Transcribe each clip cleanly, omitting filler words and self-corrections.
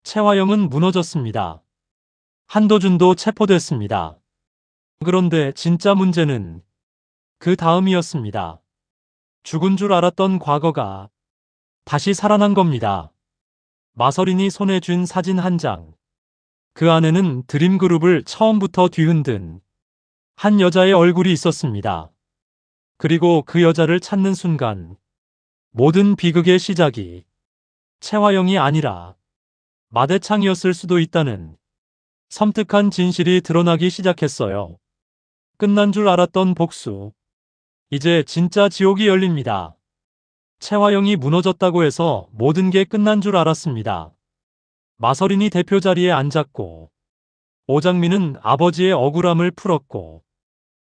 채화영은 무너졌습니다. 한도준도 체포됐습니다. 그런데 진짜 문제는 그 다음이었습니다. 죽은 줄 알았던 과거가 다시 살아난 겁니다. 마서린이 손에 쥔 사진 한 장. 그 안에는 드림그룹을 처음부터 뒤흔든 한 여자의 얼굴이 있었습니다. 그리고 그 여자를 찾는 순간 모든 비극의 시작이 채화영이 아니라 마대창이었을 수도 있다는 섬뜩한 진실이 드러나기 시작했어요. 끝난 줄 알았던 복수. 이제 진짜 지옥이 열립니다. 채화영이 무너졌다고 해서 모든 게 끝난 줄 알았습니다. 마서린이 대표 자리에 앉았고, 오장민은 아버지의 억울함을 풀었고,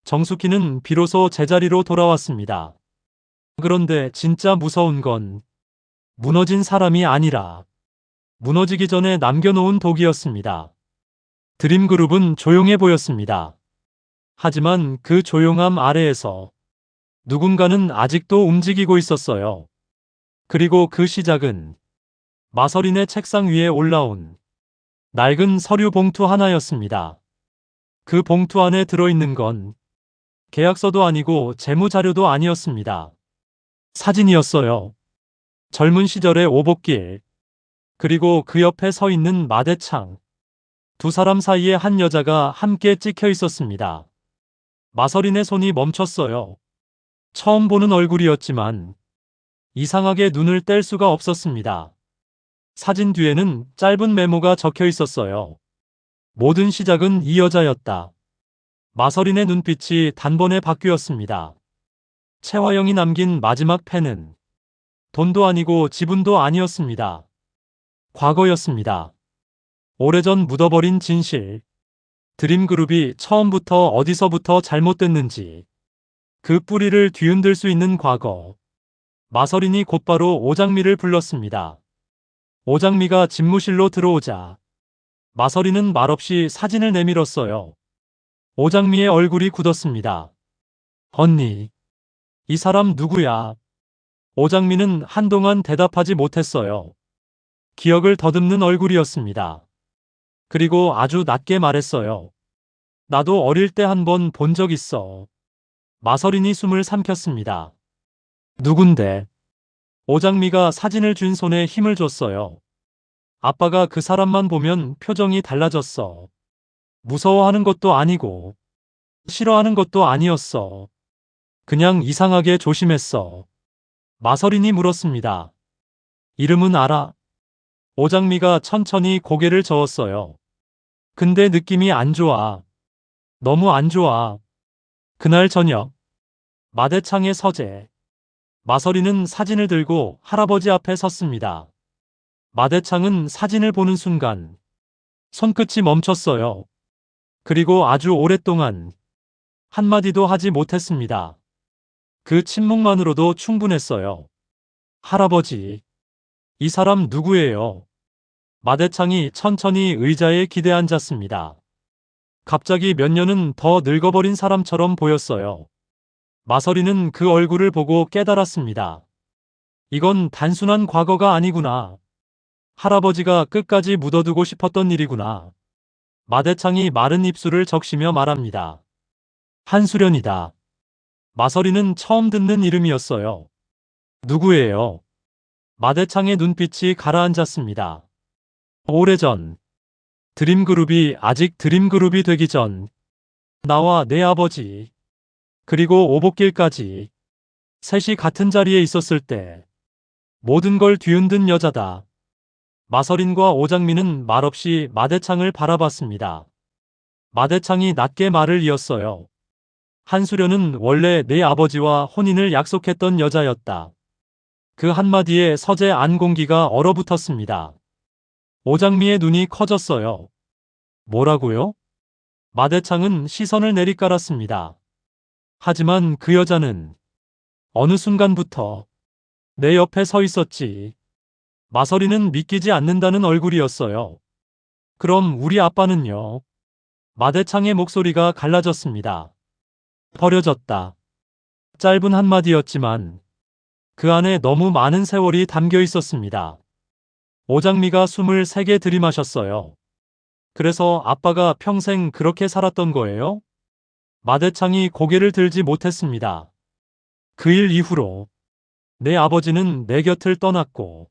정숙희는 비로소 제자리로 돌아왔습니다. 그런데 진짜 무서운 건 무너진 사람이 아니라 무너지기 전에 남겨놓은 독이었습니다. 드림그룹은 조용해 보였습니다. 하지만 그 조용함 아래에서 누군가는 아직도 움직이고 있었어요. 그리고 그 시작은 마서린의 책상 위에 올라온 낡은 서류 봉투 하나였습니다. 그 봉투 안에 들어있는 건 계약서도 아니고 재무자료도 아니었습니다. 사진이었어요. 젊은 시절의 오복길, 그리고 그 옆에 서 있는 마대창. 두 사람 사이에 한 여자가 함께 찍혀 있었습니다. 마서린의 손이 멈췄어요. 처음 보는 얼굴이었지만 이상하게 눈을 뗄 수가 없었습니다. 사진 뒤에는 짧은 메모가 적혀 있었어요. 모든 시작은 이 여자였다. 마서린의 눈빛이 단번에 바뀌었습니다. 채화영이 남긴 마지막 펜은 돈도 아니고 지분도 아니었습니다. 과거였습니다. 오래전 묻어버린 진실. 드림그룹이 처음부터 어디서부터 잘못됐는지, 그 뿌리를 뒤흔들 수 있는 과거. 마서린이 곧바로 오장미를 불렀습니다. 오장미가 집무실로 들어오자 마서린은 말없이 사진을 내밀었어요. 오장미의 얼굴이 굳었습니다. 언니, 이 사람 누구야? 오장미는 한동안 대답하지 못했어요. 기억을 더듬는 얼굴이었습니다. 그리고 아주 낮게 말했어요. 나도 어릴 때 한 번 본 적 있어. 마서린이 숨을 삼켰습니다. 누군데? 오장미가 사진을 쥔 손에 힘을 줬어요. 아빠가 그 사람만 보면 표정이 달라졌어. 무서워하는 것도 아니고 싫어하는 것도 아니었어. 그냥 이상하게 조심했어. 마서린이 물었습니다. 이름은 알아? 오장미가 천천히 고개를 저었어요. 근데 느낌이 안 좋아. 너무 안 좋아. 그날 저녁, 마대창의 서재. 마서린은 사진을 들고 할아버지 앞에 섰습니다. 마대창은 사진을 보는 순간 손끝이 멈췄어요. 그리고 아주 오랫동안 한마디도 하지 못했습니다. 그 침묵만으로도 충분했어요. 할아버지, 이 사람 누구예요? 마대창이 천천히 의자에 기대앉았습니다. 갑자기 몇 년은 더 늙어버린 사람처럼 보였어요. 마서린은 그 얼굴을 보고 깨달았습니다. 이건 단순한 과거가 아니구나. 할아버지가 끝까지 묻어두고 싶었던 일이구나. 마대창이 마른 입술을 적시며 말합니다. 한수련이다. 마서린은 처음 듣는 이름이었어요. 누구예요? 마대창의 눈빛이 가라앉았습니다. 오래전, 드림그룹이 아직 드림그룹이 되기 전, 나와 내 아버지, 그리고 오복길까지 셋이 같은 자리에 있었을 때 모든 걸 뒤흔든 여자다. 마서린과 오장미는 말없이 마대창을 바라봤습니다. 마대창이 낮게 말을 이었어요. 한수련은 원래 내 아버지와 혼인을 약속했던 여자였다. 그 한마디에 서재 안 공기가 얼어붙었습니다. 오장미의 눈이 커졌어요. 뭐라고요? 마대창은 시선을 내리깔았습니다. 하지만 그 여자는 어느 순간부터 내 옆에 서 있었지. 마서린은 믿기지 않는다는 얼굴이었어요. 그럼 우리 아빠는요? 마대창의 목소리가 갈라졌습니다. 버려졌다. 짧은 한마디였지만 그 안에 너무 많은 세월이 담겨 있었습니다. 오장미가 숨을 세게 들이마셨어요. 그래서 아빠가 평생 그렇게 살았던 거예요? 마대창이 고개를 들지 못했습니다. 그 일 이후로 내 아버지는 내 곁을 떠났고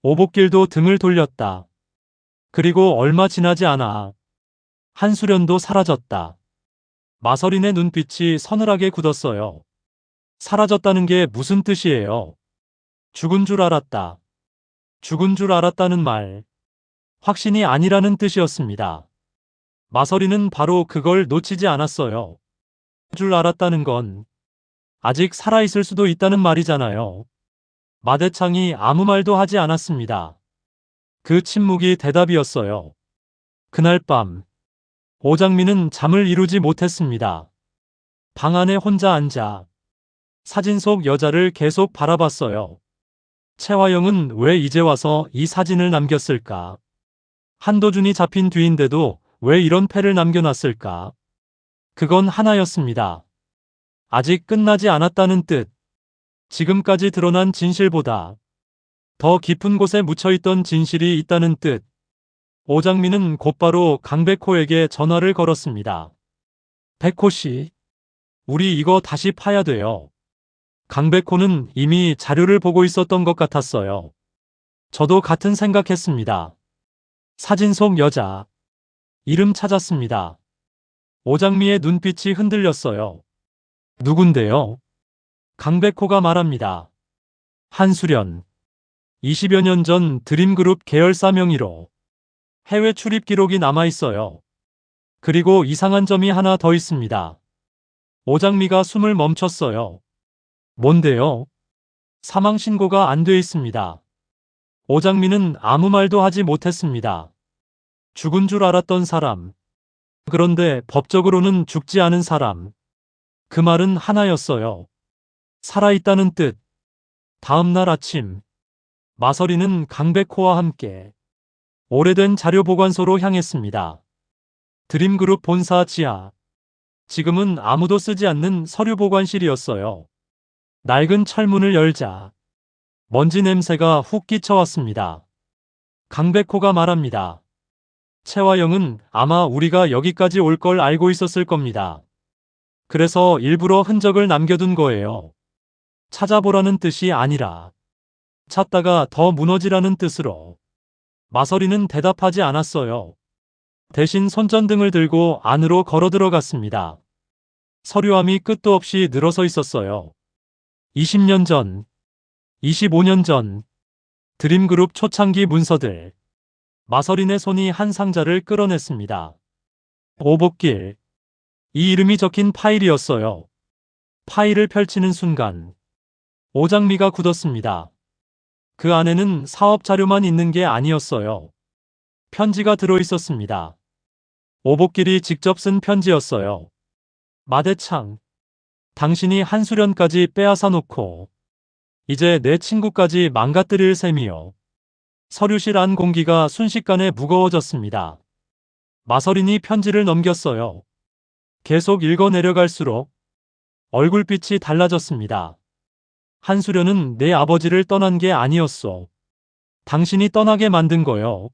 오복길도 등을 돌렸다. 그리고 얼마 지나지 않아 한수련도 사라졌다. 마서린의 눈빛이 서늘하게 굳었어요. 사라졌다는 게 무슨 뜻이에요? 죽은 줄 알았다. 죽은 줄 알았다는 말. 확신이 아니라는 뜻이었습니다. 마서린은 바로 그걸 놓치지 않았어요. 줄 알았다는 건 아직 살아있을 수도 있다는 말이잖아요. 마대창이 아무 말도 하지 않았습니다. 그 침묵이 대답이었어요. 그날 밤 오장미는 잠을 이루지 못했습니다. 방 안에 혼자 앉아 사진 속 여자를 계속 바라봤어요. 채화영은 왜 이제 와서 이 사진을 남겼을까? 한도준이 잡힌 뒤인데도 왜 이런 패를 남겨놨을까? 그건 하나였습니다. 아직 끝나지 않았다는 뜻. 지금까지 드러난 진실보다 더 깊은 곳에 묻혀있던 진실이 있다는 뜻. 오장미는 곧바로 강백호에게 전화를 걸었습니다. 백호 씨, 우리 이거 다시 파야 돼요. 강백호는 이미 자료를 보고 있었던 것 같았어요. 저도 같은 생각했습니다. 사진 속 여자. 이름 찾았습니다. 오장미의 눈빛이 흔들렸어요. 누군데요? 강백호가 말합니다. 한수련. 20여 년 전 드림그룹 계열사 명의로 해외 출입 기록이 남아있어요. 그리고 이상한 점이 하나 더 있습니다. 오장미가 숨을 멈췄어요. 뭔데요? 사망 신고가 안 돼 있습니다. 오장미는 아무 말도 하지 못했습니다. 죽은 줄 알았던 사람. 그런데 법적으로는 죽지 않은 사람. 그 말은 하나였어요. 살아있다는 뜻. 다음 날 아침, 마서린은 강백호와 함께 오래된 자료 보관소로 향했습니다. 드림그룹 본사 지하. 지금은 아무도 쓰지 않는 서류 보관실이었어요. 낡은 철문을 열자 먼지 냄새가 훅 끼쳐왔습니다. 강백호가 말합니다. 채화영은 아마 우리가 여기까지 올 걸 알고 있었을 겁니다. 그래서 일부러 흔적을 남겨둔 거예요. 찾아보라는 뜻이 아니라 찾다가 더 무너지라는 뜻으로. 마서린은 대답하지 않았어요. 대신 손전등을 들고 안으로 걸어 들어갔습니다. 서류함이 끝도 없이 늘어서 있었어요. 20년 전, 25년 전, 드림그룹 초창기 문서들. 마서린의 손이 한 상자를 끌어냈습니다. 오복길. 이 이름이 적힌 파일이었어요. 파일을 펼치는 순간 오장미가 굳었습니다. 그 안에는 사업 자료만 있는 게 아니었어요. 편지가 들어있었습니다. 오복길이 직접 쓴 편지였어요. 마대창. 당신이 한수련까지 빼앗아 놓고 이제 내 친구까지 망가뜨릴 셈이요. 서류실 안 공기가 순식간에 무거워졌습니다. 마서린이 편지를 넘겼어요. 계속 읽어 내려갈수록 얼굴빛이 달라졌습니다. 한수련은 내 아버지를 떠난 게 아니었어. 당신이 떠나게 만든 거요.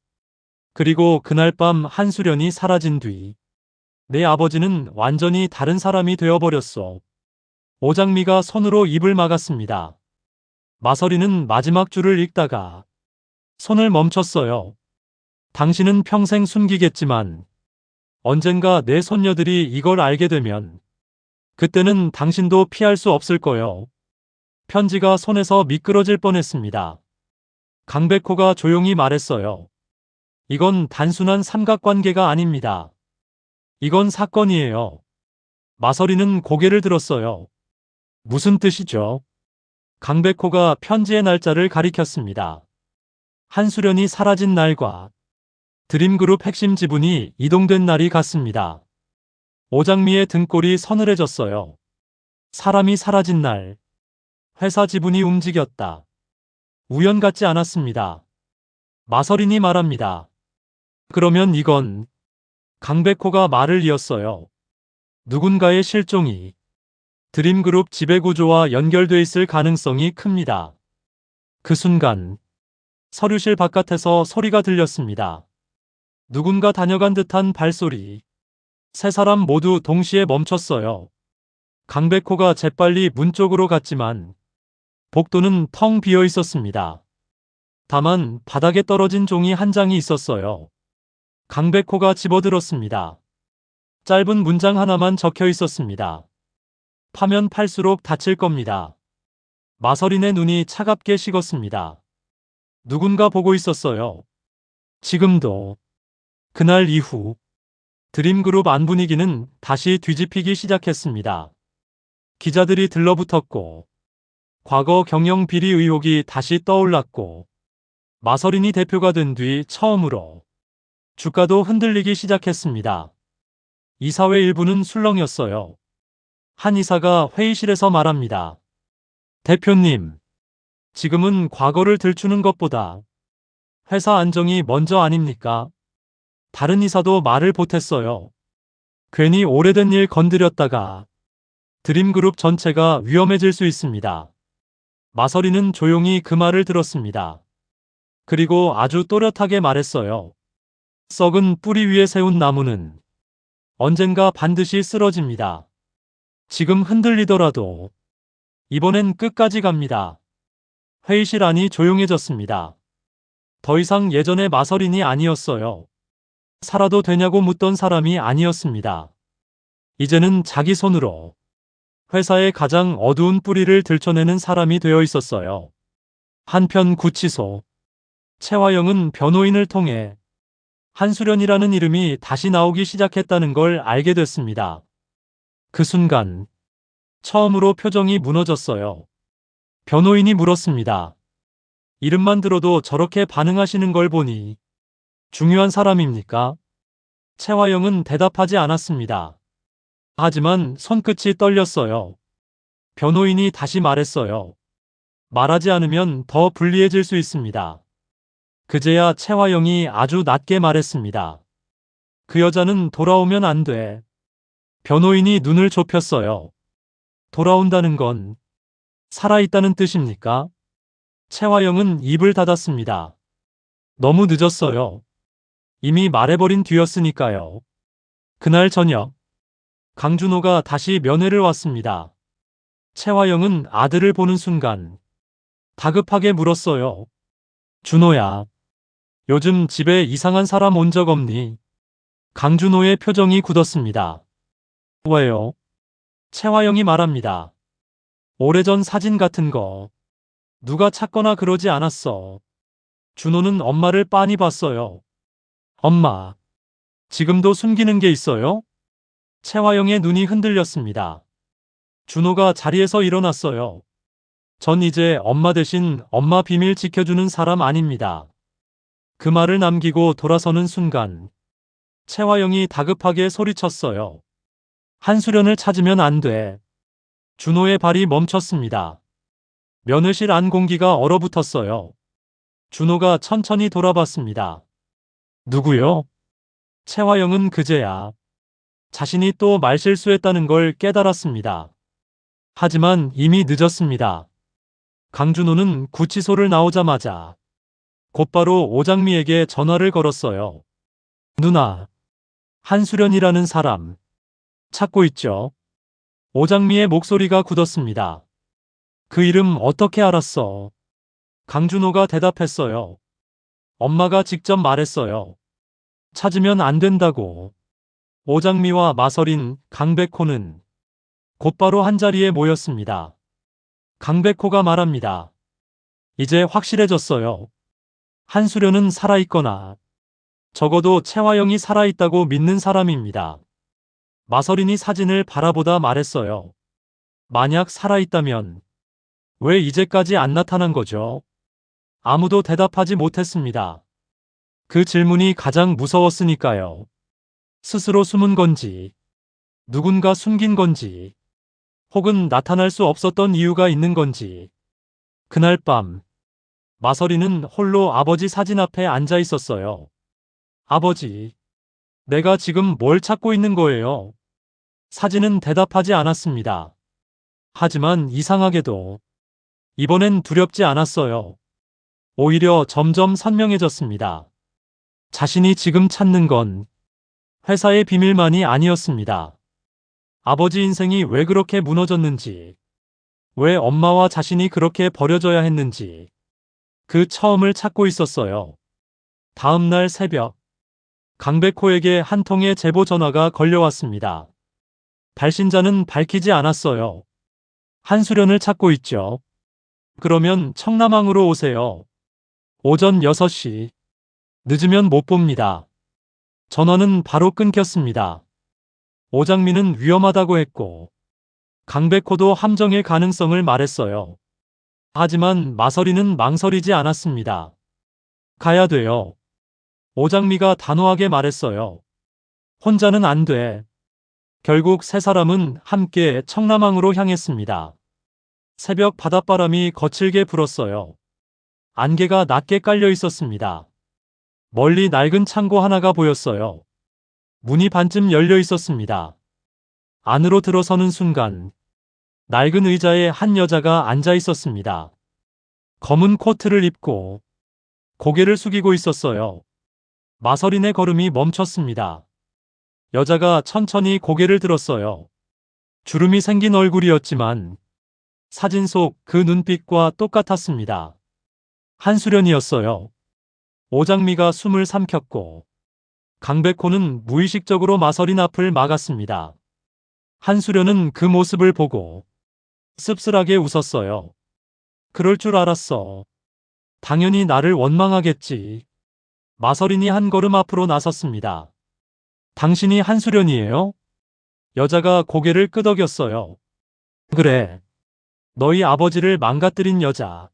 그리고 그날 밤 한수련이 사라진 뒤 내 아버지는 완전히 다른 사람이 되어버렸어. 오장미가 손으로 입을 막았습니다. 마서린은 마지막 줄을 읽다가 손을 멈췄어요. 당신은 평생 숨기겠지만 언젠가 내 손녀들이 이걸 알게 되면 그때는 당신도 피할 수 없을 거요. 편지가 손에서 미끄러질 뻔했습니다. 강백호가 조용히 말했어요. 이건 단순한 삼각관계가 아닙니다. 이건 사건이에요. 마서린은 고개를 들었어요. 무슨 뜻이죠? 강백호가 편지의 날짜를 가리켰습니다. 한수련이 사라진 날과 드림그룹 핵심 지분이 이동된 날이 같습니다. 오장미의 등골이 서늘해졌어요. 사람이 사라진 날, 회사 지분이 움직였다. 우연 같지 않았습니다. 마서린이 말합니다. 그러면 이건 강백호가 말을 이었어요. 누군가의 실종이 드림그룹 지배구조와 연결돼 있을 가능성이 큽니다. 그 순간 서류실 바깥에서 소리가 들렸습니다. 누군가 다녀간 듯한 발소리. 세 사람 모두 동시에 멈췄어요. 강백호가 재빨리 문 쪽으로 갔지만 복도는 텅 비어 있었습니다. 다만 바닥에 떨어진 종이 한 장이 있었어요. 강백호가 집어들었습니다. 짧은 문장 하나만 적혀 있었습니다. 파면 팔수록 다칠 겁니다. 마서린의 눈이 차갑게 식었습니다. 누군가 보고 있었어요. 지금도. 그날 이후 드림그룹 안 분위기는 다시 뒤집히기 시작했습니다. 기자들이 들러붙었고 과거 경영 비리 의혹이 다시 떠올랐고 마서린이 대표가 된 뒤 처음으로 주가도 흔들리기 시작했습니다. 이사회 일부는 술렁였어요. 한 이사가 회의실에서 말합니다. 대표님, 지금은 과거를 들추는 것보다 회사 안정이 먼저 아닙니까? 다른 이사도 말을 보탰어요. 괜히 오래된 일 건드렸다가 드림그룹 전체가 위험해질 수 있습니다. 마서린은 조용히 그 말을 들었습니다. 그리고 아주 또렷하게 말했어요. 썩은 뿌리 위에 세운 나무는 언젠가 반드시 쓰러집니다. 지금 흔들리더라도 이번엔 끝까지 갑니다. 회의실 안이 조용해졌습니다. 더 이상 예전의 마서린이 아니었어요. 살아도 되냐고 묻던 사람이 아니었습니다. 이제는 자기 손으로 회사의 가장 어두운 뿌리를 들춰내는 사람이 되어 있었어요. 한편 구치소. 최화영은 변호인을 통해 한수련이라는 이름이 다시 나오기 시작했다는 걸 알게 됐습니다. 그 순간 처음으로 표정이 무너졌어요. 변호인이 물었습니다. 이름만 들어도 저렇게 반응하시는 걸 보니 중요한 사람입니까? 최화영은 대답하지 않았습니다. 하지만 손끝이 떨렸어요. 변호인이 다시 말했어요. 말하지 않으면 더 불리해질 수 있습니다. 그제야 최화영이 아주 낮게 말했습니다. 그 여자는 돌아오면 안 돼. 변호인이 눈을 좁혔어요. 돌아온다는 건 살아있다는 뜻입니까? 최화영은 입을 닫았습니다. 너무 늦었어요. 이미 말해버린 뒤였으니까요. 그날 저녁, 강준호가 다시 면회를 왔습니다. 최화영은 아들을 보는 순간 다급하게 물었어요. 준호야, 요즘 집에 이상한 사람 온 적 없니? 강준호의 표정이 굳었습니다. 왜요? 최화영이 말합니다. 오래전 사진 같은 거 누가 찾거나 그러지 않았어. 준호는 엄마를 빤히 봤어요. 엄마, 지금도 숨기는 게 있어요? 최화영의 눈이 흔들렸습니다. 준호가 자리에서 일어났어요. 전 이제 엄마 대신 엄마 비밀 지켜주는 사람 아닙니다. 그 말을 남기고 돌아서는 순간 최화영이 다급하게 소리쳤어요. 한수련을 찾으면 안 돼. 준호의 발이 멈췄습니다. 면회실 안 공기가 얼어붙었어요. 준호가 천천히 돌아봤습니다. 누구요? 최화영은 그제야 자신이 또 말실수했다는 걸 깨달았습니다. 하지만 이미 늦었습니다. 강준호는 구치소를 나오자마자 곧바로 오장미에게 전화를 걸었어요. 누나, 한수련이라는 사람 찾고 있죠? 오장미의 목소리가 굳었습니다. 그 이름 어떻게 알았어? 강준호가 대답했어요. 엄마가 직접 말했어요. 찾으면 안 된다고. 오장미와 마서린, 강백호는 곧바로 한자리에 모였습니다. 강백호가 말합니다. 이제 확실해졌어요. 한수련은 살아있거나 적어도 최화영이 살아있다고 믿는 사람입니다. 마서린이 사진을 바라보다 말했어요. 만약 살아있다면 왜 이제까지 안 나타난 거죠? 아무도 대답하지 못했습니다. 그 질문이 가장 무서웠으니까요. 스스로 숨은 건지, 누군가 숨긴 건지, 혹은 나타날 수 없었던 이유가 있는 건지. 그날 밤, 마서린은 홀로 아버지 사진 앞에 앉아 있었어요. 아버지, 내가 지금 뭘 찾고 있는 거예요? 사진은 대답하지 않았습니다. 하지만 이상하게도 이번엔 두렵지 않았어요. 오히려 점점 선명해졌습니다. 자신이 지금 찾는 건 회사의 비밀만이 아니었습니다. 아버지 인생이 왜 그렇게 무너졌는지, 왜 엄마와 자신이 그렇게 버려져야 했는지, 그 처음을 찾고 있었어요. 다음 날 새벽, 강백호에게 한 통의 제보 전화가 걸려왔습니다. 발신자는 밝히지 않았어요. 한수련을 찾고 있죠. 그러면 청남항으로 오세요. 오전 6시. 늦으면 못 봅니다. 전화는 바로 끊겼습니다. 오장민은 위험하다고 했고, 강백호도 함정의 가능성을 말했어요. 하지만 마서리는 망설이지 않았습니다. 가야 돼요. 오장미가 단호하게 말했어요. 혼자는 안 돼. 결국 세 사람은 함께 청남항으로 향했습니다. 새벽 바닷바람이 거칠게 불었어요. 안개가 낮게 깔려 있었습니다. 멀리 낡은 창고 하나가 보였어요. 문이 반쯤 열려 있었습니다. 안으로 들어서는 순간 낡은 의자에 한 여자가 앉아 있었습니다. 검은 코트를 입고 고개를 숙이고 있었어요. 마서린의 걸음이 멈췄습니다. 여자가 천천히 고개를 들었어요. 주름이 생긴 얼굴이었지만 사진 속 그 눈빛과 똑같았습니다. 한수련이었어요. 오장미가 숨을 삼켰고 강백호는 무의식적으로 마서린 앞을 막았습니다. 한수련은 그 모습을 보고 씁쓸하게 웃었어요. 그럴 줄 알았어. 당연히 나를 원망하겠지. 마서린이 한 걸음 앞으로 나섰습니다. 당신이 한수련이에요? 여자가 고개를 끄덕였어요. 그래. 너희 아버지를 망가뜨린 여자.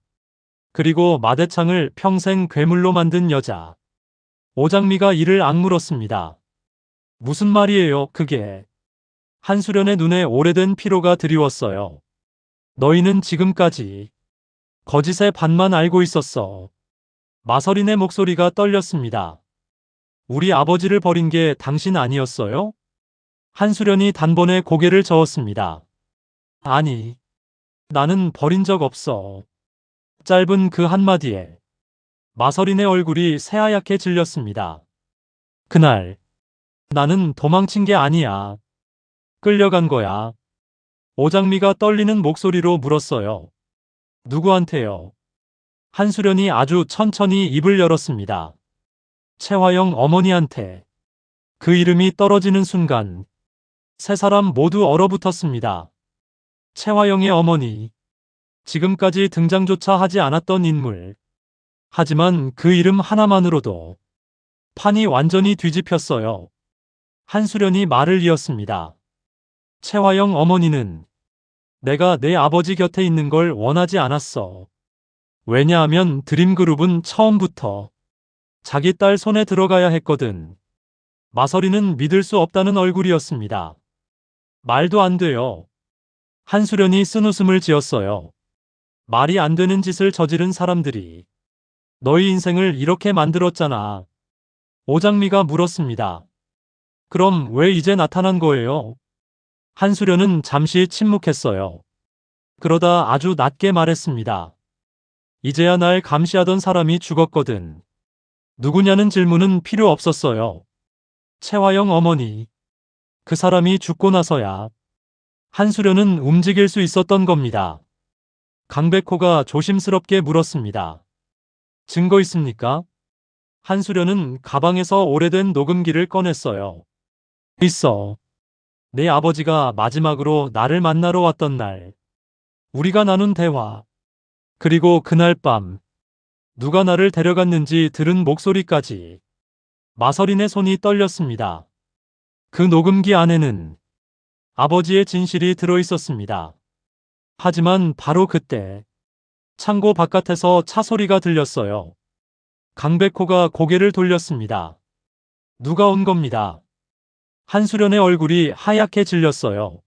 그리고 마대창을 평생 괴물로 만든 여자. 오장미가 이를 악물었습니다. 무슨 말이에요, 그게? 한수련의 눈에 오래된 피로가 드리웠어요. 너희는 지금까지 거짓의 반만 알고 있었어. 마서린의 목소리가 떨렸습니다. 우리 아버지를 버린 게 당신 아니었어요? 한수련이 단번에 고개를 저었습니다. 아니, 나는 버린 적 없어. 짧은 그 한마디에 마서린의 얼굴이 새하얗게 질렸습니다. 그날, 나는 도망친 게 아니야. 끌려간 거야. 오장미가 떨리는 목소리로 물었어요. 누구한테요? 한수련이 아주 천천히 입을 열었습니다. 채화영 어머니한테. 그 이름이 떨어지는 순간 세 사람 모두 얼어붙었습니다. 채화영의 어머니. 지금까지 등장조차 하지 않았던 인물. 하지만 그 이름 하나만으로도 판이 완전히 뒤집혔어요. 한수련이 말을 이었습니다. 채화영 어머니는 내가 내 아버지 곁에 있는 걸 원하지 않았어. 왜냐하면 드림그룹은 처음부터 자기 딸 손에 들어가야 했거든. 마서리는 믿을 수 없다는 얼굴이었습니다. 말도 안 돼요. 한수련이 쓴웃음을 지었어요. 말이 안 되는 짓을 저지른 사람들이 너희 인생을 이렇게 만들었잖아. 오장미가 물었습니다. 그럼 왜 이제 나타난 거예요? 한수련은 잠시 침묵했어요. 그러다 아주 낮게 말했습니다. 이제야 날 감시하던 사람이 죽었거든. 누구냐는 질문은 필요 없었어요. 채화영 어머니. 그 사람이 죽고 나서야 한수련은 움직일 수 있었던 겁니다. 강백호가 조심스럽게 물었습니다. 증거 있습니까? 한수련은 가방에서 오래된 녹음기를 꺼냈어요. 있어. 내 아버지가 마지막으로 나를 만나러 왔던 날. 우리가 나눈 대화. 그리고 그날 밤 누가 나를 데려갔는지 들은 목소리까지. 마서린의 손이 떨렸습니다. 그 녹음기 안에는 아버지의 진실이 들어있었습니다. 하지만 바로 그때 창고 바깥에서 차 소리가 들렸어요. 강백호가 고개를 돌렸습니다. 누가 온 겁니다. 한수련의 얼굴이 하얗게 질렸어요.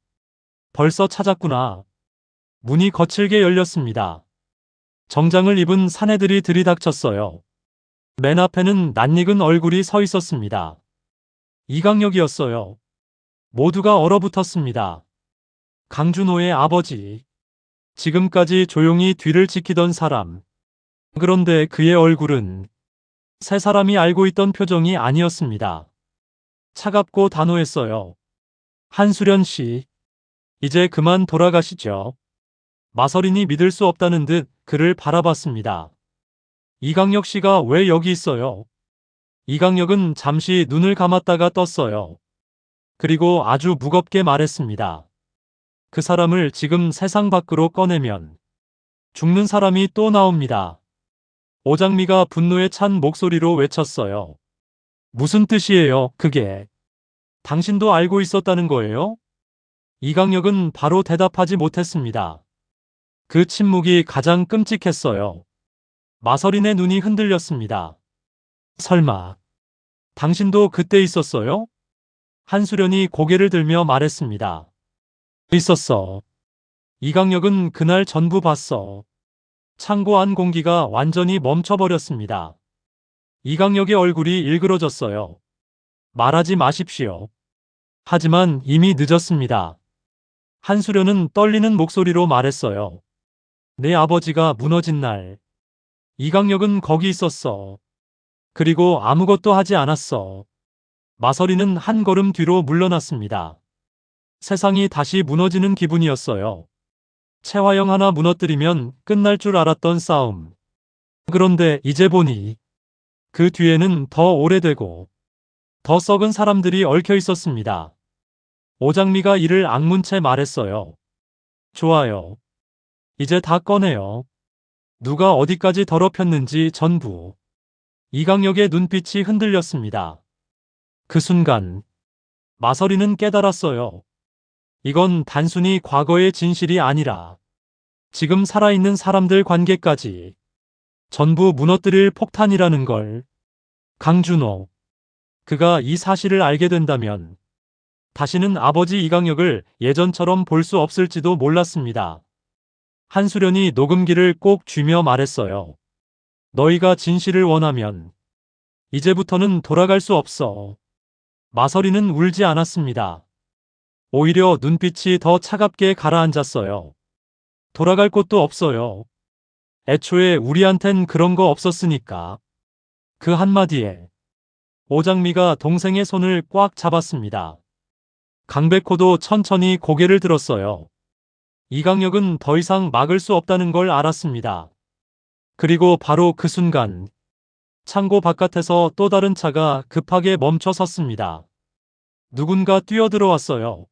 벌써 찾았구나. 문이 거칠게 열렸습니다. 정장을 입은 사내들이 들이닥쳤어요. 맨 앞에는 낯익은 얼굴이 서 있었습니다. 이강혁이었어요. 모두가 얼어붙었습니다. 강준호의 아버지. 지금까지 조용히 뒤를 지키던 사람. 그런데 그의 얼굴은 세 사람이 알고 있던 표정이 아니었습니다. 차갑고 단호했어요. 한수련 씨, 이제 그만 돌아가시죠. 마서린이 믿을 수 없다는 듯 그를 바라봤습니다. 이강혁 씨가 왜 여기 있어요? 이강혁은 잠시 눈을 감았다가 떴어요. 그리고 아주 무겁게 말했습니다. 그 사람을 지금 세상 밖으로 꺼내면 죽는 사람이 또 나옵니다. 오장미가 분노에 찬 목소리로 외쳤어요. 무슨 뜻이에요, 그게? 당신도 알고 있었다는 거예요? 이강혁은 바로 대답하지 못했습니다. 그 침묵이 가장 끔찍했어요. 마서린의 눈이 흔들렸습니다. 설마, 당신도 그때 있었어요? 한수련이 고개를 들며 말했습니다. 있었어. 이강혁은 그날 전부 봤어. 창고 안 공기가 완전히 멈춰버렸습니다. 이강혁의 얼굴이 일그러졌어요. 말하지 마십시오. 하지만 이미 늦었습니다. 한수련은 떨리는 목소리로 말했어요. 내 아버지가 무너진 날, 이강혁은 거기 있었어. 그리고 아무것도 하지 않았어. 마서리는 한 걸음 뒤로 물러났습니다. 세상이 다시 무너지는 기분이었어요. 채화영 하나 무너뜨리면 끝날 줄 알았던 싸움. 그런데 이제 보니 그 뒤에는 더 오래되고 더 썩은 사람들이 얽혀 있었습니다. 오장미가 이를 악문 채 말했어요. 좋아요. 이제 다 꺼내요. 누가 어디까지 더럽혔는지 전부. 이강혁의 눈빛이 흔들렸습니다. 그 순간 마서리는 깨달았어요. 이건 단순히 과거의 진실이 아니라 지금 살아있는 사람들 관계까지 전부 무너뜨릴 폭탄이라는 걸. 강준호. 그가 이 사실을 알게 된다면 다시는 아버지 이강혁을 예전처럼 볼 수 없을지도 몰랐습니다. 한수련이 녹음기를 꼭 쥐며 말했어요. 너희가 진실을 원하면 이제부터는 돌아갈 수 없어. 마서리는 울지 않았습니다. 오히려 눈빛이 더 차갑게 가라앉았어요. 돌아갈 곳도 없어요. 애초에 우리한텐 그런 거 없었으니까. 그 한마디에 오장미가 동생의 손을 꽉 잡았습니다. 강백호도 천천히 고개를 들었어요. 이강혁은 더 이상 막을 수 없다는 걸 알았습니다. 그리고 바로 그 순간 창고 바깥에서 또 다른 차가 급하게 멈춰 섰습니다. 누군가 뛰어들어왔어요.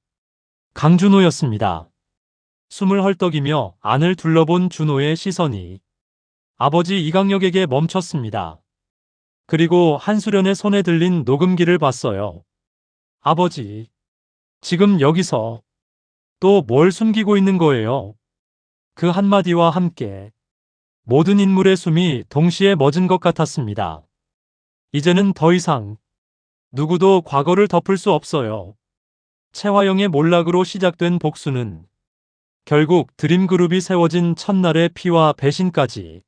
강준호였습니다. 숨을 헐떡이며 안을 둘러본 준호의 시선이 아버지 이강혁에게 멈췄습니다. 그리고 한수련의 손에 들린 녹음기를 봤어요. 아버지, 지금 여기서 또 뭘 숨기고 있는 거예요? 그 한마디와 함께 모든 인물의 숨이 동시에 멎은 것 같았습니다. 이제는 더 이상 누구도 과거를 덮을 수 없어요. 채화영의 몰락으로 시작된 복수는 결국 드림그룹이 세워진 첫날의 피와 배신까지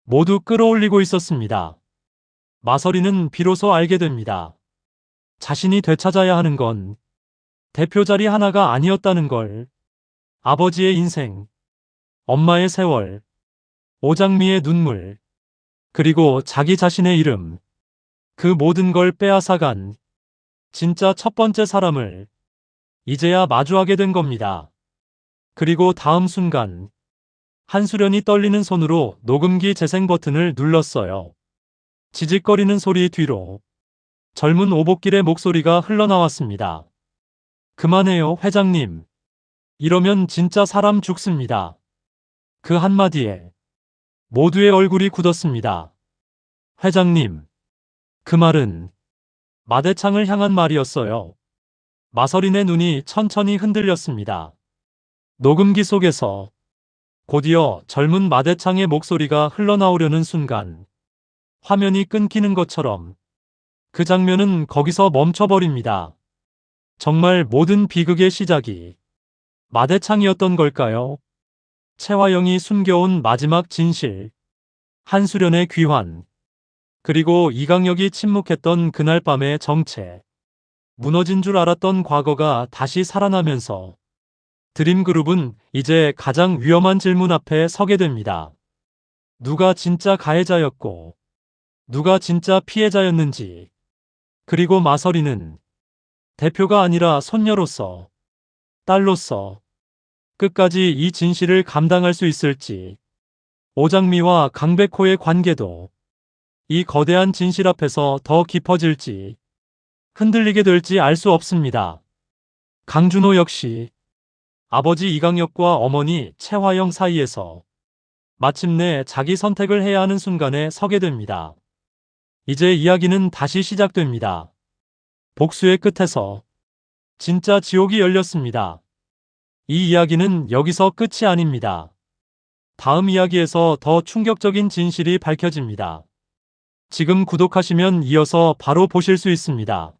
모두 끌어올리고 있었습니다. 마서리는 비로소 알게 됩니다. 자신이 되찾아야 하는 건 대표 자리 하나가 아니었다는 걸. 아버지의 인생, 엄마의 세월, 오장미의 눈물, 그리고 자기 자신의 이름, 그 모든 걸 빼앗아간 진짜 첫 번째 사람을 이제야 마주하게 된 겁니다. 그리고 다음 순간 한수련이 떨리는 손으로 녹음기 재생 버튼을 눌렀어요. 지직거리는 소리 뒤로 젊은 오복길의 목소리가 흘러나왔습니다. 그만해요, 회장님. 이러면 진짜 사람 죽습니다. 그 한마디에 모두의 얼굴이 굳었습니다. 회장님. 그 말은 마대창을 향한 말이었어요. 마서린의 눈이 천천히 흔들렸습니다. 녹음기 속에서 곧이어 젊은 마대창의 목소리가 흘러나오려는 순간 화면이 끊기는 것처럼 그 장면은 거기서 멈춰버립니다. 정말 모든 비극의 시작이 마대창이었던 걸까요? 채화영이 숨겨온 마지막 진실, 한수련의 귀환, 그리고 이강혁이 침묵했던 그날 밤의 정체. 무너진 줄 알았던 과거가 다시 살아나면서 드림그룹은 이제 가장 위험한 질문 앞에 서게 됩니다. 누가 진짜 가해자였고 누가 진짜 피해자였는지, 그리고 마서리는 대표가 아니라 손녀로서, 딸로서 끝까지 이 진실을 감당할 수 있을지, 오장미와 강백호의 관계도 이 거대한 진실 앞에서 더 깊어질지, 흔들리게 될지 알 수 없습니다. 강준호 역시 아버지 이강혁과 어머니 최화영 사이에서 마침내 자기 선택을 해야 하는 순간에 서게 됩니다. 이제 이야기는 다시 시작됩니다. 복수의 끝에서 진짜 지옥이 열렸습니다. 이 이야기는 여기서 끝이 아닙니다. 다음 이야기에서 더 충격적인 진실이 밝혀집니다. 지금 구독하시면 이어서 바로 보실 수 있습니다.